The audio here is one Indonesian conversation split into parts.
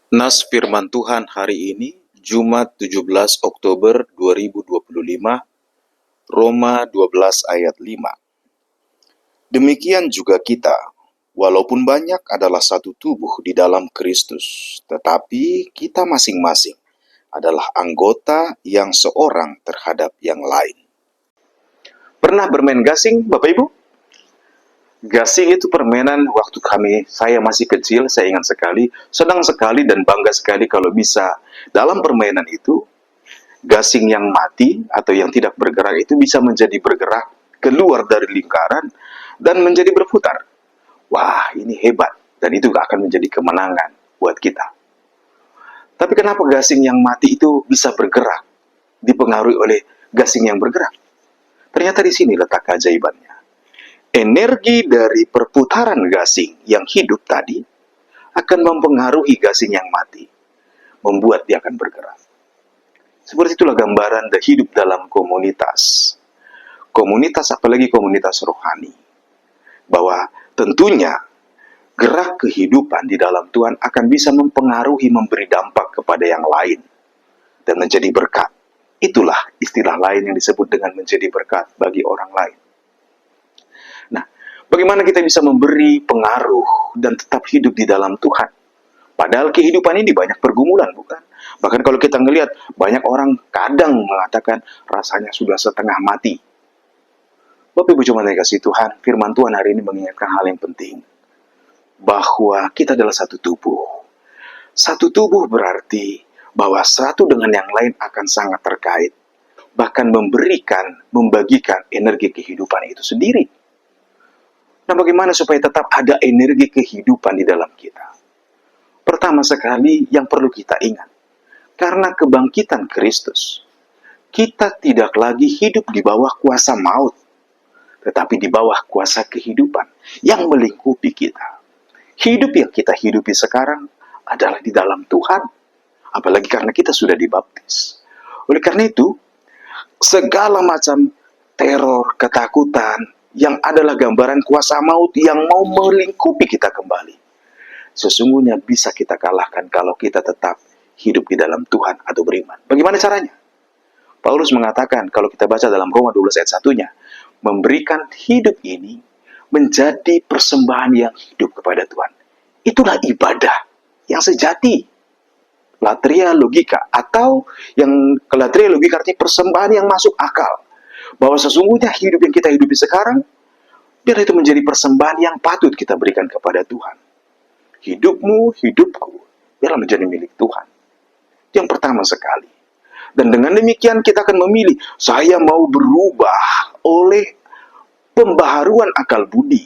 Nas firman Tuhan hari ini, Jumat 17 Oktober 2025, Roma 12 ayat 5. Demikian juga kita, walaupun banyak adalah satu tubuh di dalam Kristus, tetapi kita masing-masing adalah anggota yang seorang terhadap yang lain. Pernah bermain gasing, Bapak Ibu? Gasing itu permainan waktu saya masih kecil, saya ingat sekali, senang sekali dan bangga sekali kalau bisa dalam permainan itu, gasing yang mati atau yang tidak bergerak itu bisa menjadi bergerak keluar dari lingkaran dan menjadi berputar. Wah, ini hebat dan itu akan menjadi kemenangan buat kita. Tapi kenapa gasing yang mati itu bisa bergerak, dipengaruhi oleh gasing yang bergerak? Ternyata di sini letak keajaibannya. Energi dari perputaran gasing yang hidup tadi akan mempengaruhi gasing yang mati, membuat dia akan bergerak. Seperti itulah gambaran hidup dalam komunitas. Komunitas, apalagi komunitas rohani. Bahwa tentunya gerak kehidupan di dalam Tuhan akan bisa mempengaruhi, memberi dampak kepada yang lain. Dan menjadi berkat. Itulah istilah lain yang disebut dengan menjadi berkat bagi orang lain. Nah, bagaimana kita bisa memberi pengaruh dan tetap hidup di dalam Tuhan? Padahal kehidupan ini banyak pergumulan, bukan? Bahkan kalau kita ngelihat, banyak orang kadang mengatakan rasanya sudah setengah mati. Bapak Ibu cuma kasih Tuhan, firman Tuhan hari ini mengingatkan hal yang penting. Bahwa kita adalah satu tubuh. Satu tubuh berarti bahwa satu dengan yang lain akan sangat terkait. Bahkan membagikan energi kehidupan itu sendiri. Nah, bagaimana supaya tetap ada energi kehidupan di dalam kita? Pertama sekali yang perlu kita ingat, karena kebangkitan Kristus, kita tidak lagi hidup di bawah kuasa maut, tetapi di bawah kuasa kehidupan yang melingkupi kita. Hidup yang kita hidupi sekarang adalah di dalam Tuhan, apalagi karena kita sudah dibaptis. Oleh karena itu, segala macam teror, ketakutan, yang adalah gambaran kuasa maut yang mau melingkupi kita kembali, sesungguhnya bisa kita kalahkan kalau kita tetap hidup di dalam Tuhan atau beriman. Bagaimana caranya? Paulus mengatakan, kalau kita baca dalam Roma 12 ayat 1-nya, memberikan hidup ini menjadi persembahan yang hidup kepada Tuhan. Itulah ibadah yang sejati. Latria logika, atau yang latria logika artinya persembahan yang masuk akal. Bahwa sesungguhnya hidup yang kita hidupi sekarang, biar itu menjadi persembahan yang patut kita berikan kepada Tuhan. Hidupmu, hidupku, biarlah menjadi milik Tuhan. Yang pertama sekali. Dan dengan demikian kita akan memilih, saya mau berubah oleh pembaharuan akal budi.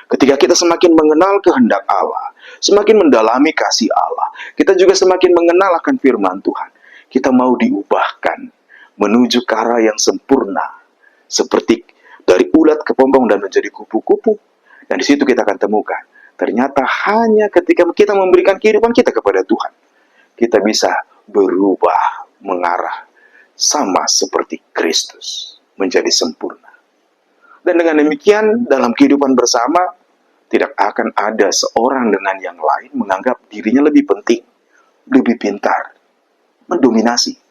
Ketika kita semakin mengenal kehendak Allah, semakin mendalami kasih Allah, kita juga semakin mengenal akan firman Tuhan. Kita mau diubahkan menuju ke arah yang sempurna, seperti dari ulat kepompong dan menjadi kupu-kupu. Dan di situ kita akan temukan, ternyata hanya ketika kita memberikan kehidupan kita kepada Tuhan, kita bisa berubah mengarah sama seperti Kristus, menjadi sempurna. Dan dengan demikian, dalam kehidupan bersama, tidak akan ada seorang dengan yang lain menganggap dirinya lebih penting, lebih pintar, mendominasi.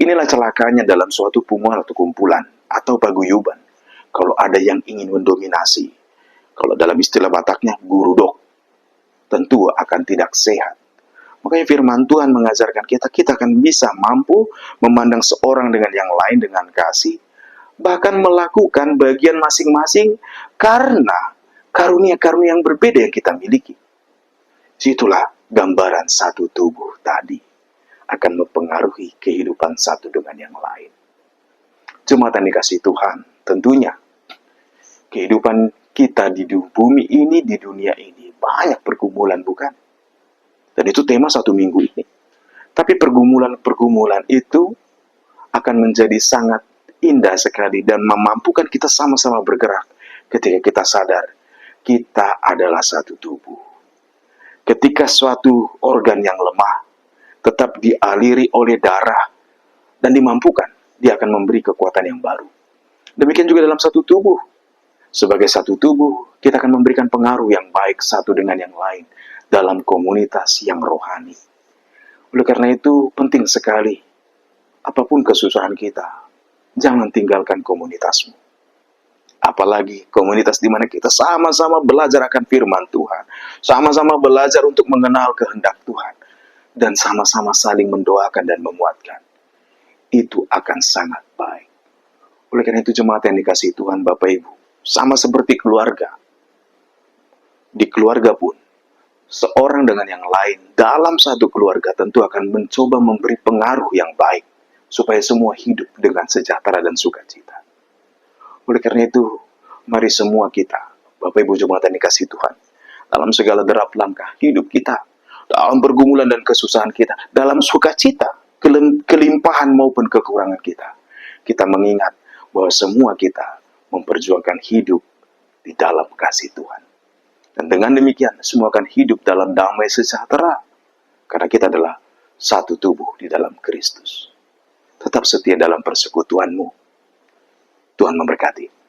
Inilah celakanya dalam suatu perkumpulan atau kumpulan atau paguyuban. Kalau ada yang ingin mendominasi, kalau dalam istilah Bataknya gurudok, tentu akan tidak sehat. Makanya firman Tuhan mengajarkan kita akan bisa mampu memandang seorang dengan yang lain dengan kasih, bahkan melakukan bagian masing-masing karena karunia-karunia yang berbeda yang kita miliki. Situlah gambaran satu tubuh tadi akan mempengaruhi kehidupan satu dengan yang lain. Jemaat yang dikasihi Tuhan, tentunya kehidupan kita di bumi ini, di dunia ini, banyak pergumulan, bukan? Dan itu tema satu minggu ini. Tapi pergumulan-pergumulan itu akan menjadi sangat indah sekali dan memampukan kita sama-sama bergerak ketika kita sadar kita adalah satu tubuh. Ketika suatu organ yang lemah tetap dialiri oleh darah dan dimampukan, dia akan memberi kekuatan yang baru. Demikian juga dalam satu tubuh. Sebagai satu tubuh, kita akan memberikan pengaruh yang baik satu dengan yang lain. dalam komunitas yang rohani. Oleh karena itu, penting sekali, apapun kesusahan kita, jangan tinggalkan komunitasmu. Apalagi komunitas di mana kita sama-sama belajar akan firman Tuhan, sama-sama belajar untuk mengenal kehendak Tuhan, dan sama-sama saling mendoakan dan memuatkan. Itu akan sangat baik. Oleh karena itu, jemaat yang dikasihi Tuhan, Bapak Ibu, sama seperti keluarga. Di keluarga pun, seorang dengan yang lain dalam satu keluarga tentu akan mencoba memberi pengaruh yang baik supaya semua hidup dengan sejahtera dan sukacita. Oleh karena itu, mari semua kita, Bapak Ibu jemaat yang dikasihi Tuhan, dalam segala derap langkah hidup kita, dalam pergumulan dan kesusahan kita, dalam sukacita, kelimpahan maupun kekurangan kita mengingat bahwa semua kita memperjuangkan hidup di dalam kasih Tuhan. Dan dengan demikian, semua akan hidup dalam damai sejahtera. Karena kita adalah satu tubuh di dalam Kristus. Tetap setia dalam persekutuanmu. Tuhan memberkati.